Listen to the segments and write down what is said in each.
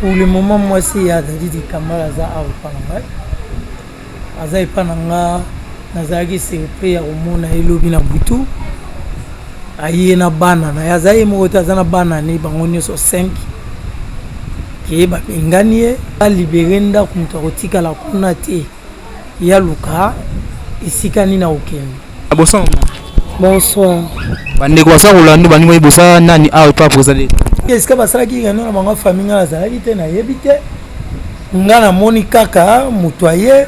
Pour le moment, moi, c'est Yadadi Kamara Za Arupananga. Aza Ipananga, Nazaki surpris à Romona et Lobina Boutou. Aïe na bana, na Yazaï Motazana Banane, Bangonio sur 5. Qui est Benganie, a libéré Nda Kuntarotika la Kunate. Yaluka, et Sikani na Oken. Bonsoir. Bonsoir. Bande kwa sa Rolando bani mo ibosa nani a pas posé. Est-ce que basala ki ngana na manga famille ngala zalaki te na yebite ngana moni kaka mutoye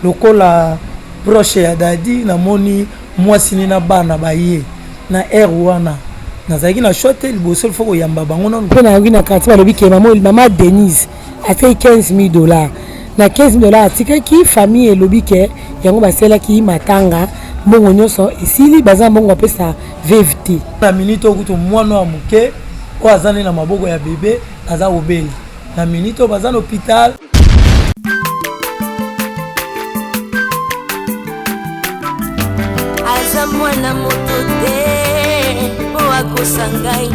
lokola proche ya dadi na moni mwasini na bana baye na wana na zaki na shote liboso foko yamba bango non pe na ngina kati ba lobi ke mama Denise a fait $15,000 na $15,000 atika ki famille lobi ke yango basela ki matanga mbongo nyoso esili baza mbongo pesa VVT na minute okuto mwana wa muke o azane na maboko ya bébé aza obeli na minute o baza na hôpital aza mwana moto te po akosangai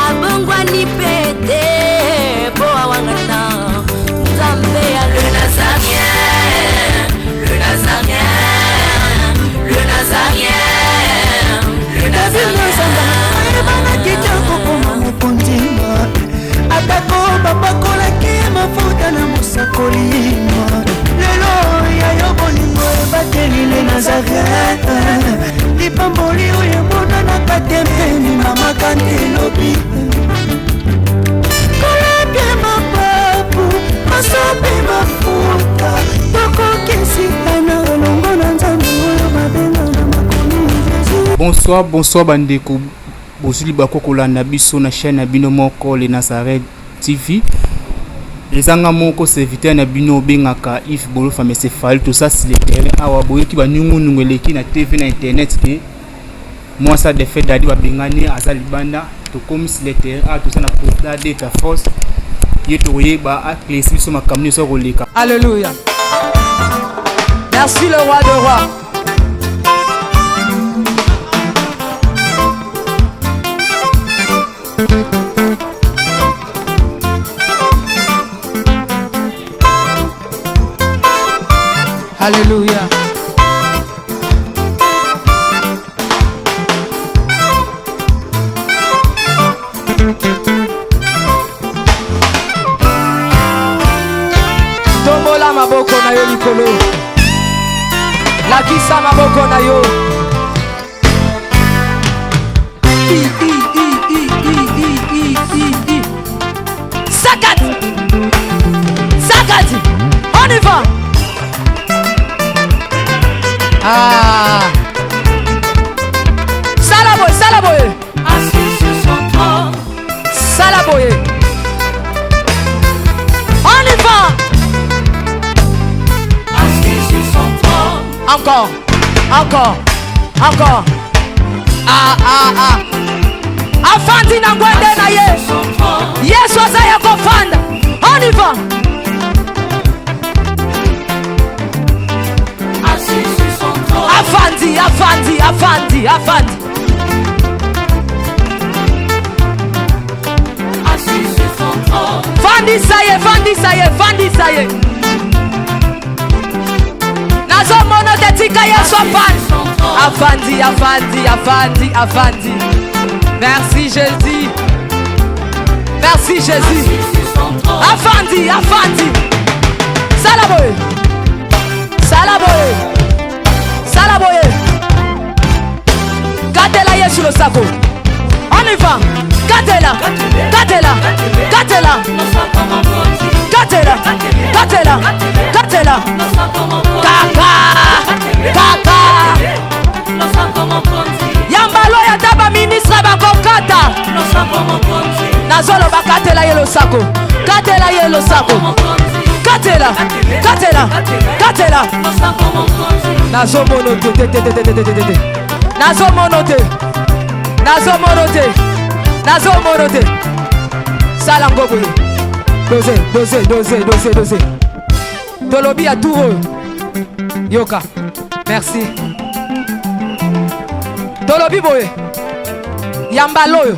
abongwani pete po awangana nzambe ya le nazarien le nazarien le nazarien le nazarien atako bapakolaki mafuta na mosakolimo lelo yayo bolingo ebateli le nazarete lipamboli oyo emonanaka tempeni mama kantelobi kolapie mapapu masope mafuta tokokisikana elongo na nzambe oyo babenga na makomi. Bonsoir bandeko. Bozuli bakokolanda biso na chaîne na bino moko le Nazareth TV. Ezanga moko serviteur na bino bengaka if bolo femme se fal tout ça c'est le terrain awa boyeki ba nyungu nungeleki na TV na internet ke moi ça de fait dadi ba bengani azali banda to comme si le terrain tout ça na porta de ta force yeto yeba a clés biso makamni so roleka. Alléluia. Merci le roi de rois. Alléluia. Tombola maboko na yo likolo. Lakisa maboko na yo. Sakat. Sakat. On y va. Ah. Salaboye, salaboye. Assis sur son trône. Salaboye. On y va. Assis sur son trône. Encore, encore, encore. Ah, ah, ah. Afandi na ngwende na ye. Yesu azaya kofanda. On y va. Assis sur son trône. Afandi, afandi, afandi, afandi. Assis sur son trône. Fandi saye, fandi saye, fandi saye. Nazo mono de tika Yesu afandi. Afandi, afandi, afandi, afandi. Merci Jésus. Merci Jésus. Afandi, afandi. Salaboye. Salaboye. Salaboye. Gatela Yesu le sako. On y va. Gatela. Gatela. Gatela. Gatela. Gatela. Gatela. Kaka. Kaka. Yambalo ya taba ministre bakokata. Nazolo bakatela yelo sako. Katela yelo sako. Katela. Katela. Katela. Nazo monote. Nazo monote. Nazo monote. Nazo monote. Salango boyo. Dose, dose, dose, dose, dose. Tolobi à tout. Yoka. Merci. Tolobi boye. Yambaloyo.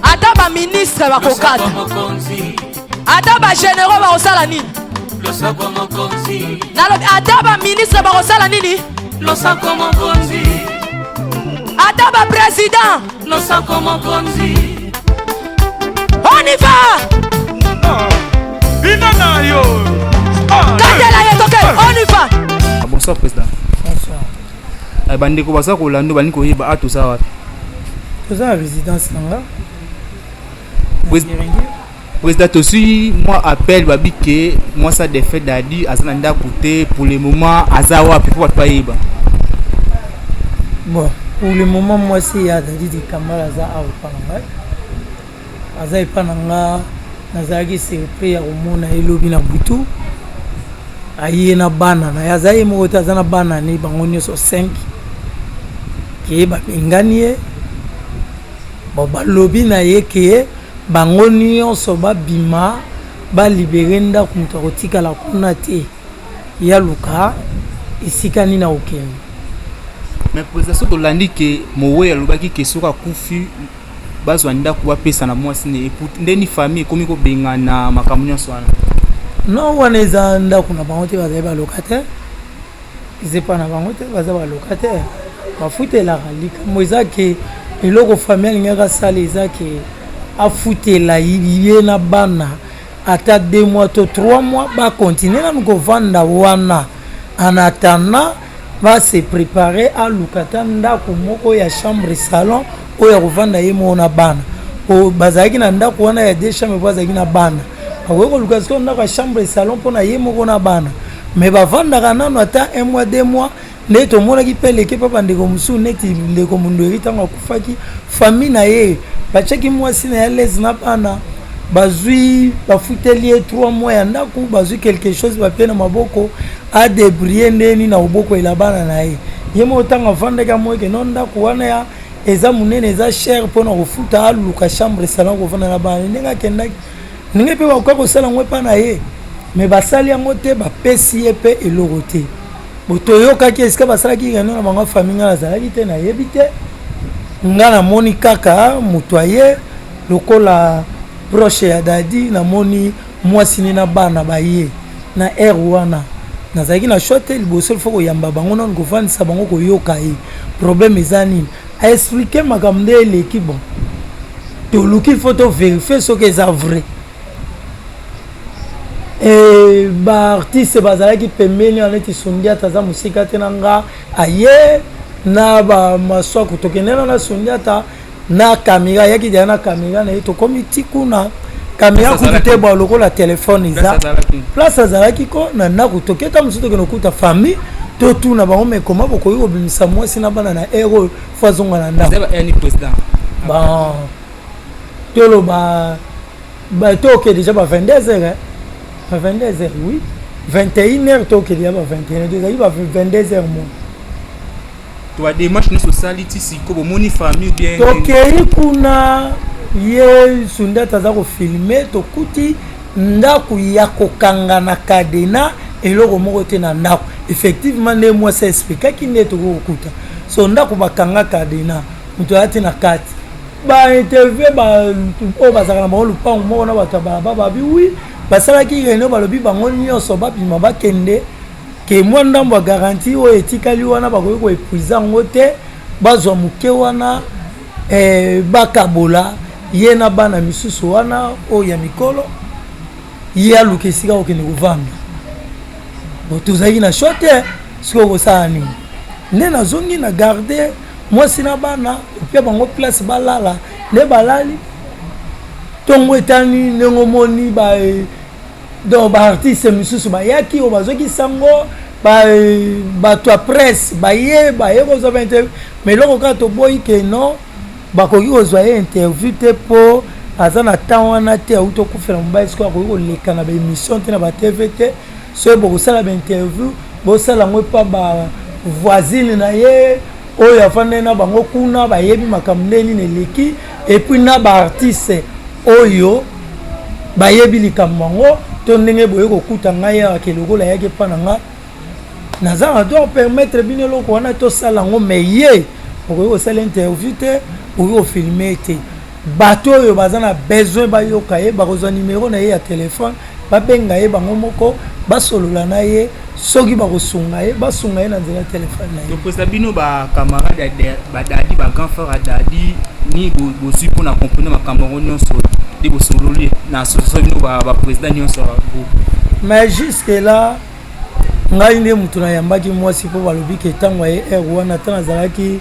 Ata ba ministre bakokata. ata bagénéraux bakosala nini losako mokonzi nalobi ata baministre bakosala nini losako mokonzi ata baprésident losako mokonzi on y va Binana yo. katela ye toke on y va Bonsoir président. Bandeko baza kolanda bani koyeba atoza wapi. toza na résidence nanga Président tosi moi appelle babi que moi ça défait dadi azana nda côté pour le moment aza wapi pour pas yeba. bon pour le moment moi c'est ya dadi de kamara aza awa pananga aza epananga nazalaki surpris ya komona elobi na butu aye na bana na aza ye moko te aza na bana ne bango nyonso 5 ke babengani ye bon balobi na ye ke bango nyonso babima balibere ndako moto akotikala kuna te ya luka esika nini akokende. Mais président so tolandi ke mowe alobaki ke soka kufi bazwa ndako bapesa na mwasi ne écoute ndeni famille komi ko bengana makambo nyonso wana. Non wana eza ndako na bango te bazali balocataire ezepa na bango te baza balocataire bafutelaka likambo eza ke eloko famille alingaka asala eza ke afutela ye na bana ata 2 mois to 3 mois bakontinue nanu kovanda wana en attendant base préparer aluka ata ndako moko ya chambre salon oyo ya kovanda ye moko na bana bazalaki na ndako wana ya 2 chambre po bazalaki na bana akoki koluka sikoyo ndako ya chambre salon mpona ye moko na bana mais bavandaka nano ata 1 mois 2 mois nde tomonaki mpe leke mpe bandeko mosusu neti ndeko mondweri ntango akufaki famille na ye batiaki mwasi na ya lese na bana bazwi bafuteli ye 3 mois ya ndako bazwi quelque chose bapie na maboko adebrie ndeni na oboko ela bana na ye ye moko ntango avandaki amoyeke no ndako wana ya eza monene eza cher mpona kofuta aluka chambre salon kovanda na bana ndenge akendaki ndenge mpe bakoka kosala yango epa na ye mais basali yango te bapesi ye mpe eloko te toyokaki esika basalaki yango na bango famille nga nazalaki te nayebi te nga namoni kaka moto aye lokola proche ya dadi namoni mwasi ne na bana baye na aire wana nazalaki na shot te liboso ilfo koyamba bango nano kovandisa bango koyoka ye problème eza nini aexplike makambo nde eleki bon toluki ilfo toverifie soki eza vrai baartiste bazalaki pembeni wana neti Sondiata aza mosika te na nga aye na bamaswaku tokende na Sondiata na kamera yaki deya na kamera na ye tokomi ti kuna kamera kutu te ba lokola telefone eza place azalaki ko na ndako toketa mosusu tokende okuta famille totuna bango me koma bokoki kobimisa mwasi na bana na ero fo azonga na ndako bon toloba toke déjà ba 22h 22h oui 21h toke déjà ba 21h tozali ba 22h mo to a démarche ne sociali ti siko bomoni famille bien tokei kuna ye Sondiata aza kofilme tokuti ndako ya kokanga na kadena eloko moko te na ndako effectivement nde mwasi expliquaki nde tokokuta so ndako bakanga kadena moto ayati na kati bainterview oyo bazalaka na bango lupango moko na bato ya balaba babi wi basalaki réunion balobi bango nyonso babima bakende ke mwa ndambo ya garanti oyo etikali wana bakoki koepuiza yango te bazwa moke wana bakabola ye na bana misusu wana oyo ya mikolo ye aluka esika kokende kovanda tozalaki na sho te soki okosala nini nde nazongi na garde mwasi na bana opia bango place balala nde balali ntongo etani ndenge omoni donc baartiste misusu bayaki oyo bazwaki sango bato ya presse baye kozwa bainterview mais eloko kaka toboyi ke non bakoki kozwa ye interview te mpo aza na temps wana te auti okufela mobali sikoyo akoki koleka na baémission te na batv te soki bokosala bainterview bosala yango epa bavoisine na ye oyo afandai na bango kuna bayebi makambo nde nini eleki epuis na baartiste oyo bayebi likambo yango to ndenge boye kokuta ngai ayake lokola yaki epa na nga naza na droit permettre bino eloko wana tosala yango mais ye okoki kosala interview te okoki kofilme te bato oyo baza na besoin bayoka ye bakozwa numéro na ye ya téléphone babenga ye bango moko basolola na ye soki bakosunga ye basunga ye na nzela téléphone na ye. Donc ça bino ba camarade ba dadi ba grand frère dadi ni bo si pour na comprendre ma Cameroun nyonso de bo sololi na association bino ba président nyonso ba. Mais jusque là ngai nde mutu na yambaki mwasi po balobi ke ntango ye wana ta nazalaki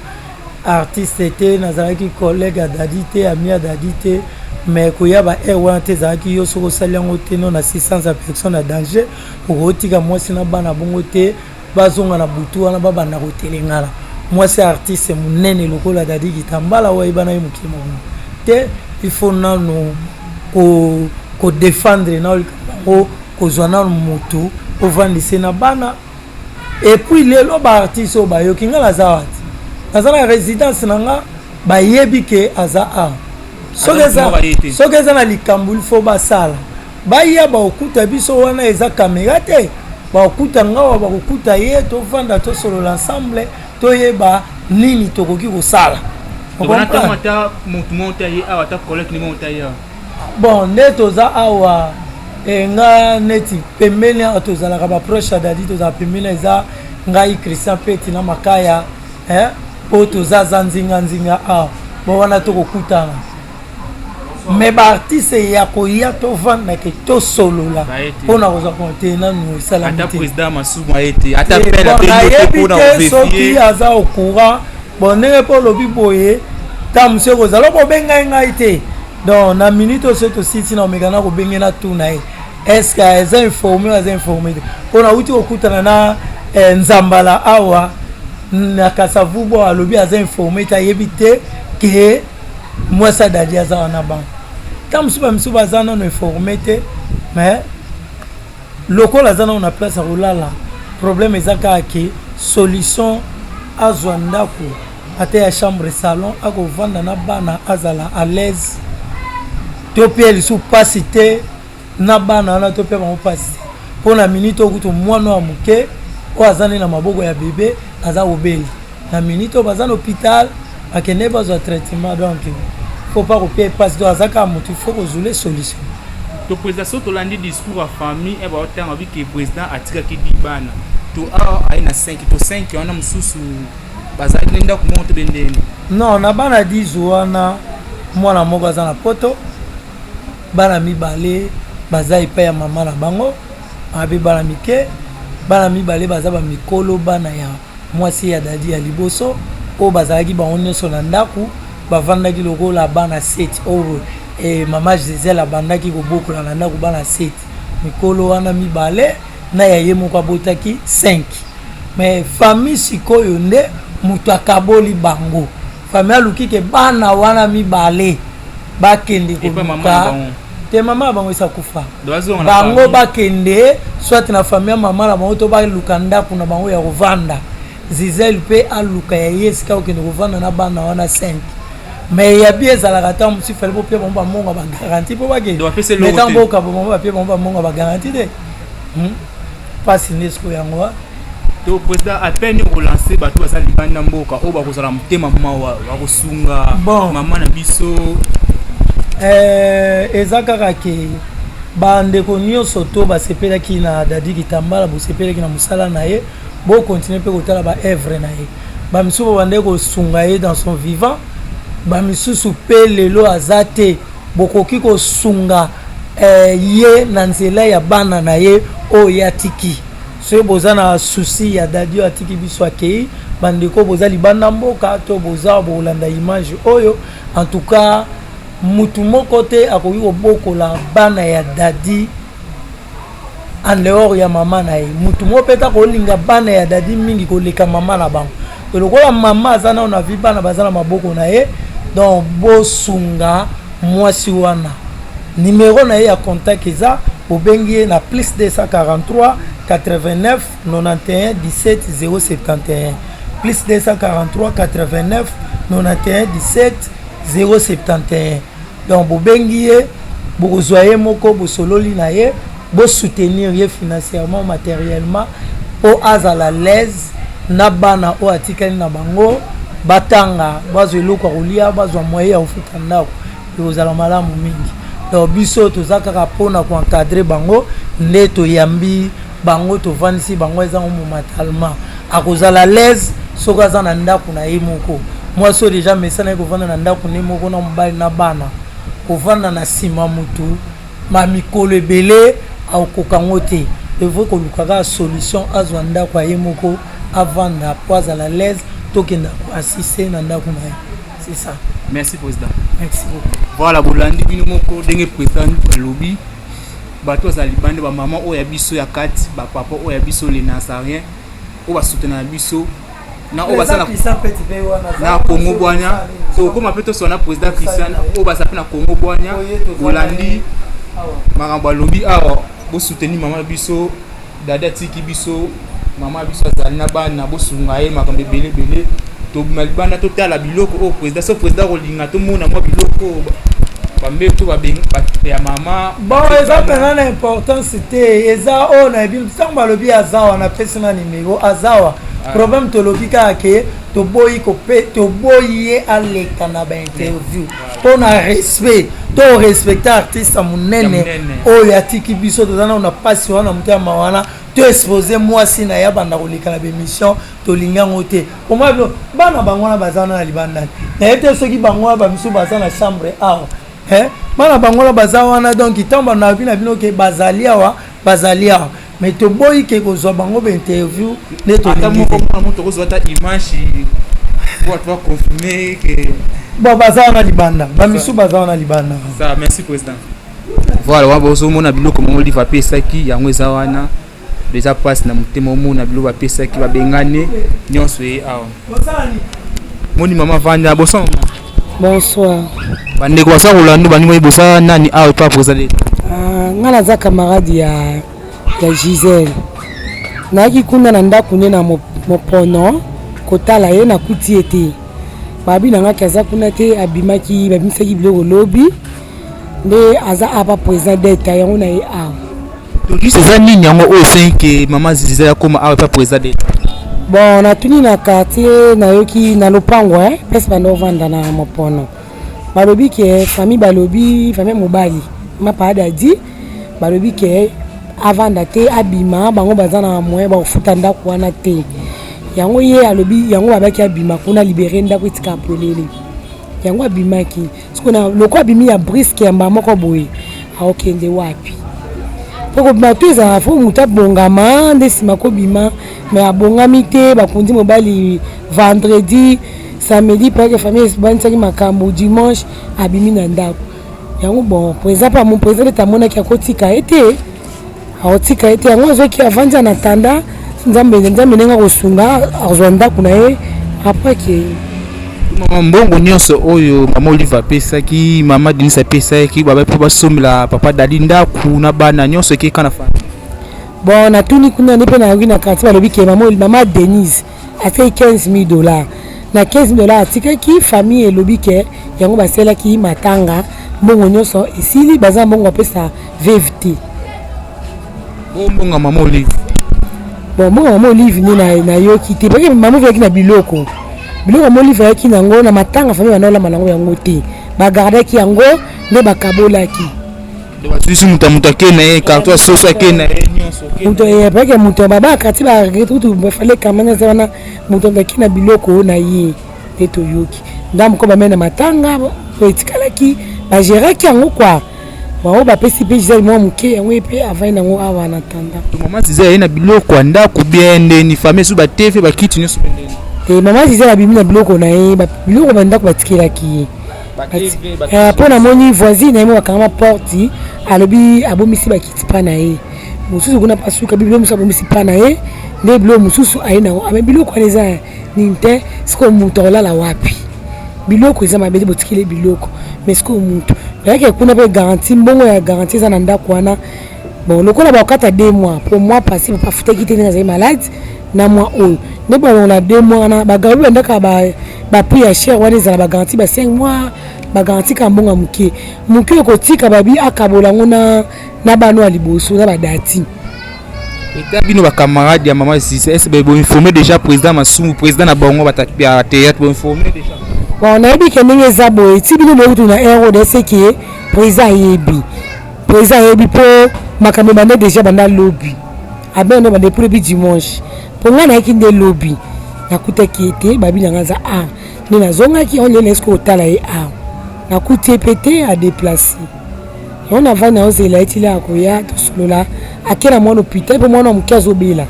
artiste te nazalaki collègue ya dadi te ami ya dadi te mais koyaba wana te ezalaki yo soko osali yango te no na 600 personnes na danger okotika mwasi na bana bongo te bazonga na butu wana babanda kotelengana mwasi artiste monene lokola dadi kitambala oyeba na ye mokili mobimba te il faut nano kodéfendre na olikango kozwa nano motu ovandise na bana et puis lelo baartiste oyo bayoki nga naza wati naza na résidence na nga bayebi ke aza a soki eza na likambo ilfo basala baya bakokuta biso wana eza kamera te bakokuta ngawa bakokuta ye tovanda tosolola ensemble toyeba nini tokoki kosala bon nde toza awa nga neti pembeni awa tozalaka baproche ya dadi tozala pembeni eza ngai Christian Peti na makaya po toza za nzinga awa bo wana tokokutana mais baartiste ya koya tovanda ke tosolola mpona kozwa konte nanu esalamite soki aza au courant bon ndenge mpo olobi boye ta monsieur kozala bobengai ngai te donc na minute oso tositi na omekana kobenge na tuna ye est-ce que aza informé aza informé te mpona uti kokutana na nzambala awa na Kasavubo alobi aza informé te ayebi te ke mwasi dadi aza wana bango ta mosusu baza nano informé te mais lokola aza nano na place ya kolala problème eza kaka ke solution azwa ndako ate ya chambre salon akovanda na bana azala à l'aise to mpe lisusu pasi te na bana wana to mpe bango pasi te mpo na minute okutu mwana wa moke oyo aza nde na maboko ya bebe aza obeli na minute oyo baza na hôpital bakende bazwa traitement donc faut pas kopia pasi to aza kaka motu faut kozula solution. To président so tolandi discours à famille e baotanga biki président atikaki di bana to ayi na 5 to 5 wana mosusu bazali nenda kumonte bendeni non na bana 10 wana mwana moko aza na poto bana mibale baza epai ya mama na bango abe bana mike bana mibale baza ba mikolo bana ya mwasi ya dadi ya liboso o bazalaki bango nyonso na ndaku bavandaki lokola bana 7 oyo mama Gisèle abandaki kobokola na ndako bana 7 mikolo wana mibale na ya ye moko abotaki 5 mais famille sikoyo nde mutu akaboli bango famille aluki ke bana wana mibale bakende koluka te mama bango esakufa bango bakende soit na famille mama na bango to baluka ndako na bango ya kovanda Gisèle pe aluka ya ye esika okende kovanda na bana wana 5 mais ya bien ezalaka ta mosusu fale po pia bango bamongo bagaranti mpo bakende mais ntango okaba bango bapia bango bamongo bagaranti te mpasi nde siko yango wa to président apeni kolancer bato baza libani na mboka oyo bakozala motema mawa bakosunga mama na biso eza kaka ke bandeko nyonso to basepelaki na dadi kitambala bosepelaki na mosala na ye bokontinue mpe kotala baevre na ye bamisusu bande kosunga ye dans son vivant bamisusu mpe lelo aza te bokoki kosunga ye na nzela ya bana na ye oyo ye atiki soki boza na souci ya dadi oyo atiki biso akei bandeko boza libanda mboka to boza bolanda image oyo en tout cas mutu moko te akoki kobokola bana ya dadi en dehors ya mama na ye mutu moko mpe ta kolinga bana ya dadi mingi koleka mama na bango to lokola mama aza nao na vi bana baza na maboko na ye donc bosunga mwasi wana numéro na ye ya contact eza bobengi ye na plus 243 89 91 17 071 plus 243 89 91 17 071 donc bobengi ye bokozwa ye moko bosololi na ye bosoutenir ye financièrement matériellement po azala l'aise na bana oyo atikali na bango batanga bazwa eloko ya kolia bazwa moyen ya kofuta ndako ekozala malamu mingi. Donc biso toza kaka mpona koencadre bango nde toyambi bango tovandisi bango eza momentalement akozala l'aise soki aza na ndako na ye moko. Mwasi oyo deja mesana ye kovanda na ndako ne moko na mobali na bana kovanda na nsima mutu mamikolo ebele akokango te. Evre kolukaka solution azwa ndako ya ye moko avanda po azala l'aise tokenda koassiste na ndako na ye. C'est ça. Merci président. Merci beaucoup. Voilà bolandi bino moko ndenge président alobi bato za libande ba maman oya biso ya kati ba papa oya biso les Nazariens o ba soutenir biso na o ba sana na Congo bwanya so koma peto sona président Christian o ba sapena Congo bwanya bolandi makambo alobi awa bo soutenir maman biso dada tiki biso maman biso azali na bana bo sunga ye makambo belé to malibanda to tala biloko o président so président rolinga to mona mo biloko bambe to ba ya mama bon eza pena na importance te eza o na biso samba lobi azawa na personal numéro azawa problème to lobi ka ke to boyi ko pe to boyi aleka na ba interview pona respect to respecter artiste munene o ya tiki biso to zana na pasi wana mutama wana to exposer moi si na ya banda koleka na émission to lingango te o ma bana bangwana bazana na libanda na ete soki bangwana ba miso bazana chambre awa bana bangwana baza wana donc itambo na bino bino ke bazalia mais to boyi ke kozwa bango ba interview ne to moto kozwa ta image pour toi confirmer que bon baza wana libanda ba miso baza wana libanda. Ça merci président. Voilà wa bozo mona biloko mo liva pesaki yango eza wana déjà passe na mutemo mona biloko pesaki ba bengane nyonso e awa moni mama vanda boson. Bonsoir. Bande kwa sa Rolando bani moi bosa nani awe pa président. Nga naza camarade ya Gisèle. Naki kuna na ndako ne na mopono kotala ye na kuti ete. Babi na nga kaza kuna te abimaki babimisaki biloko lobi. Nde aza apa président d'État yango na ye awa. Donc c'est ça nini yango o que maman Gisèle koma awe pa président. Bon, na tuni na quartier na yoki na lopango pesa bando vanda na mopono. Balobi ke famille balobi famille mobali. Ma pada di balobi ke avanda te abima bango bazana moyen ba futa ndako wana te. Yango ye alobi yango babaki abima kuna libérer ndako itika polele. Yango abimaki. Sikona loko abimi ya briske ya mama ko boye. Aokende wapi? Poko batuza afo mutabongama ndesima ko bima mais abongami te bakundi mobali vendredi samedi parce que famille bansaki makambo dimanche abimi na ndako yango bon président pa mon président tamona ki akotika ete akotika ete yango zoki avanja na tanda nzambe nenga kosunga azwa ndako na ye après que mama mbongo nyonso oyo mama Oliva pesaki mama Denise pesaki baba pe basomela papa dadi ndako na bana nyonso ki kana fa bon na tuni kuna nepe na ngina kati balobi ke mama Denise a fait $15,000 na $15,000 atikaki famille elobi ke yango baselaki matanga mbongo nyonso esili baza mbongo pesa VVT mbongo mama Olive bon mbongo mama Olive ni na yoki te parce que mama veki na biloko mama Olive yaki nango na matanga famille banola malango yango te bagardaki yango nde bakabolaki Sisi mutamuta na ye carton sosa na ye nyonso muto ye parce que muto baba kati ba retutu bafale kamana zana muto ngaki na biloko na ye teto yoki ndam ko ba mena matanga etikalaki ba geraki yango kwa ba ba pesi pe Gisèle mo muke yango epe avai nango awa na tanda to mama Gisèle na biloko ndako bien ni famille su ba tefe ba kiti nyonso bendeni te mama Gisèle abimi na biloko na ye ba biloko ba ndako batikilaki pona moni voisine mo akama porti alobi abomisi bakiti pa na ye mususu kuna pasuka bibilo musa abomisi pa na ye nde bilo mususu aina ame biloko aneza ninte siko muto olala wapi biloko eza mabedi botikile biloko mais siko muto yake kuna pe garantie mbongo ya garantie za na ndako wana bon lokola bakata 2 mois pour moi passer pas futa kiti neza malade na mois oyo nde bon na 2 mois na bagalu ndaka ba prix ya cher wana za ba garantie ba 5 mois ba garantie ka mbonga muke ko tika babi akabola ngona na bano aliboso na badati eta bino ba camarade ya mama Gisèle est-ce que bo informer déjà président Masumu président na bango ba théâtre bo informer déjà bon na yebi ke ndenge za boye ti bino bokutu na ero de ce qui président yebi po makambe bande déjà banda lobby abende bande pour le dimanche pour nga na yaki nde lobby nakuta ki ete babi na ngaza ni nazonga ki on les ko tala e nakuti pété à déplacer on avant na ozela etila akoya to solola akena mwana hôpital pour mwana mkazo bela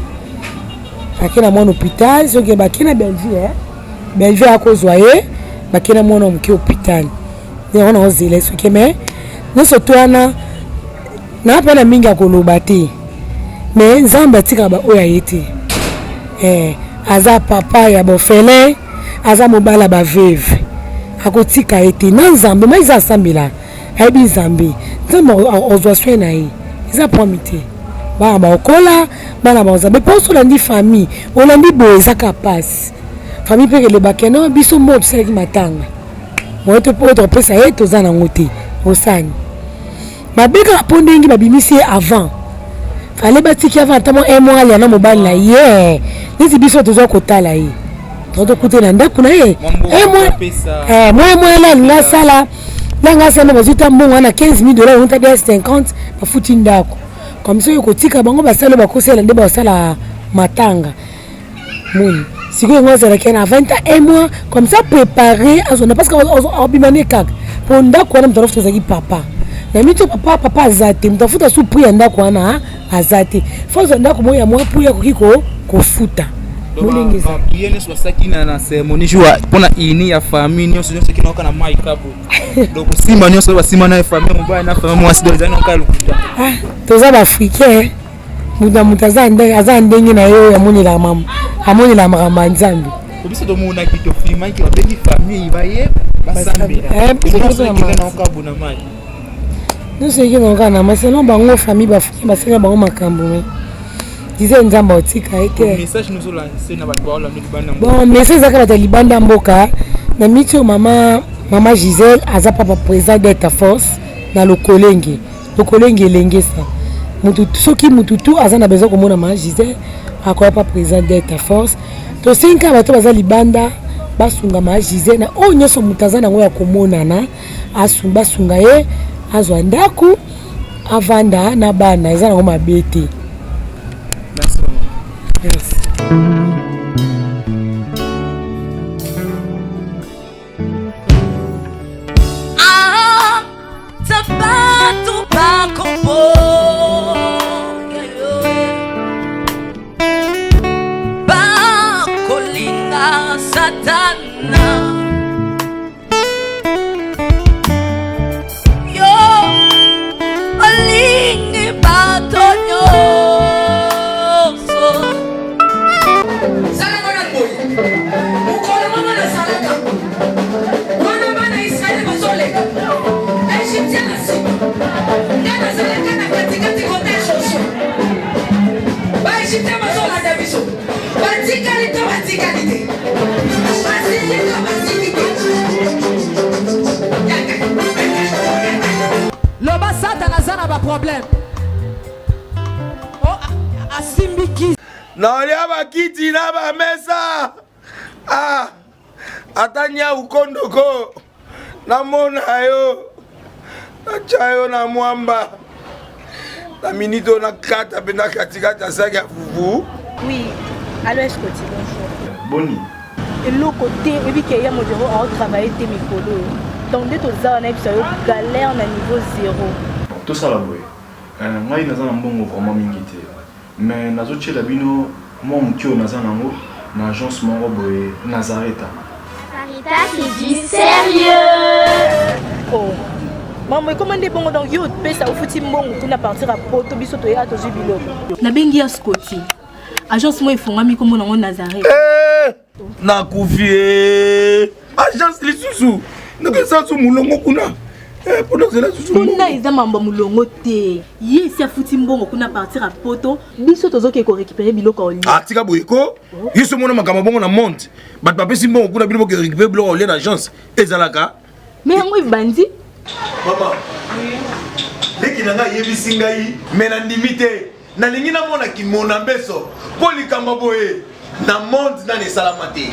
akena mwana hôpital soki bakena Bellevue akozwa ye bakena mwana mke hôpital ne on ozela soki mais ne sotwana na pena mingi akoloba te mais nzamba tika ba oya yete aza papa ya bofele aza mobala ba veuve akotika ete na nzambe mais za sambela aibi nzambe nzambe ozwa soin na ye eza promité ba okola bana ba nzambe poso la ndi famille olandi boye zaka passe famille peke le bakena biso moto seleki matanga moto poto pesa yeto za na ngote osani mabeka pondengi babimisi avant fallait batiki avant tamo un mois ali na mobile na ye nisi biso tozo kotala ye toto kuté na ndako na ye moi la na sala la ngasa na bazuta mbongo na $15,000 on ta des 50 bafuti ndako comme ça yokotika bango basala bakosela nde basala matanga moni siko ngoza la kena 21 mois comme ça préparer azona parce que obimane kaka pour ndako na mtorofu tozaki papa na mito papa azate mtafuta su pri ndako ana azate fozo ndako moya mwa pri ya kokiko kofuta molengeza yene swasaki na ceremony jua pona ini ya famille nyonso soki na kana mai kabu donc simba nyonso basima na famille mbaya na famille mwasi dozana okalukuta toza ba africain mutaza ndenge na yo ya moni la mama amoni la mama nzambi biso do mona kito filma ki babengi famille baye basambira na okabu na mai nous c'est que ngana maselo bango famille bafuki basenga bango makambo mais disait nzamba otika ete message nous lancer na bato ba la libanda bon message zaka ba libanda mboka na mitio mama Gisèle aza papa président d'État force na lokolenge lengesa mutu soki mututu aza na besoin komona mama Gisèle akoya pa président d'État force to sinka bato baza libanda basunga mama Gisèle na o nyoso mutaza na ngo ya komona na asumba sunga ye azwa ndaku avanda na bana eza na mabete. Merci maman. Merci. Tabatu bakombo bakolinga satana loba satana zana ba problème asimbiki naolia bakiti na bamesa atanya ukondoko namona yo nachayo na mwamba na minito na kata pena katikati ya saki ya fufu. Oui, alors est-ce que tu bonjour? Boni. Et l'autre côté, et puis qu'il y a mon bureau à travailler tes micros. Donc dès que tu as un épisode galère na niveau 0. Tout ça là boy. Moi il n'a pas bon vraiment m'inquiéter. Mais nazo chez la bino moi mon kio naza nango na agence moro boy Nazareta. Sarita c'est du sérieux. Oh. Maman, comment est bon donc yo pesa au fouti mbongo pour na partir à poto biso to ya to jubilo. Na bengi ya Scotty. Agence moi ifonga mi comme na Nazareth. Na kufie. Agence lisusu. Ndeke sansu mulongo kuna. Pour nous là susu. Kuna eza mamba mulongo te. Ye si afuti mbongo kuna partir à poto biso tozo ke ko récupérer biloko oli. Ah tika boyeko. Yeso mona makamba bongo na monte. Bat papa si mbongo kuna biloko ke récupérer biloko oli na agence. Ezalaka. Mais yango bandi. Maman. Dès qu'il n'a yebisi ngai mena limité na lingi na mona ki mona beso polikamba boye na monde na ne salamate.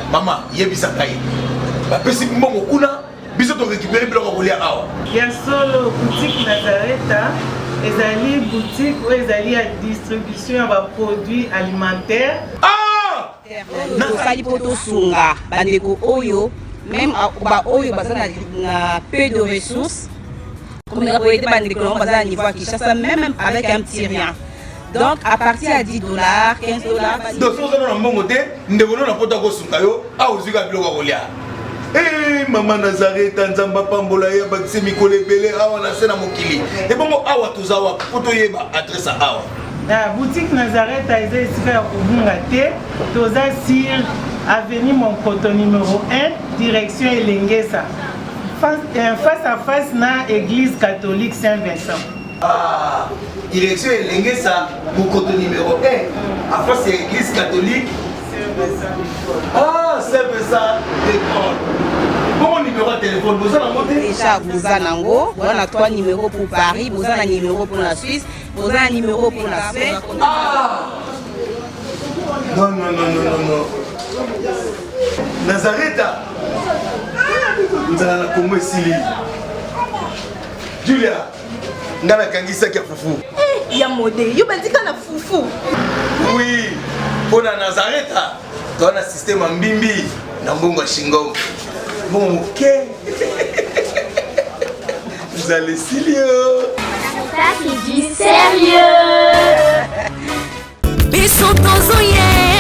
Maman yebisa ngai. bapesi mbongo kuna biso to récupérer biloko kolia awa ya solo boutique Nazareta ezali boutique oyo ezali ya distribution ya baproduits alimentaires tosali mpo tosunga bandeko oyo même baoyo baza na peu de ressources comme la boyete bandeko nango baza na niveau ya Kinshasa même avec un petit rien. Donc à partir à $10, $15. Donc si vous avez un bon côté, nous devons nous apporter au Sunkayo, à Ozuga Bilogolia. Eh, maman Nazareth, Tanzamba Pambola, Bakse Mikole Bele, Awa Nasena Mokili. Et bon, Awa Tozawa, Potoyeba, adresse à Awa. La boutique Nazareth a été ici à Kubungate, Toza Sir, avenue Monkoto numéro 1, direction Elengesa. Face à face na église catholique Saint-Vincent. Ah, direction Elengesa, Monkoto numéro 1, à face à l'église catholique Saint-Vincent. Ah, Saint-Vincent d'école. Bon numéro de téléphone, vous avez monté déjà, vous avez on a 3 numéros pour Paris, vous avez un numéro pour la Suisse, vous avez un numéro pour la Suède. Ah non, non, non, non, non, non. Nazareta nous allons la Congo Sili. Julia, nous allons kangisa kia fufu. Eh, ya modé, yo bandika na fufu. Oui, pour la Nazareta, tu as un système en bimbi, dans Bongo Shingom. Bon, ok. Vous allez Silio. Ça c'est du sérieux. Biso tozoye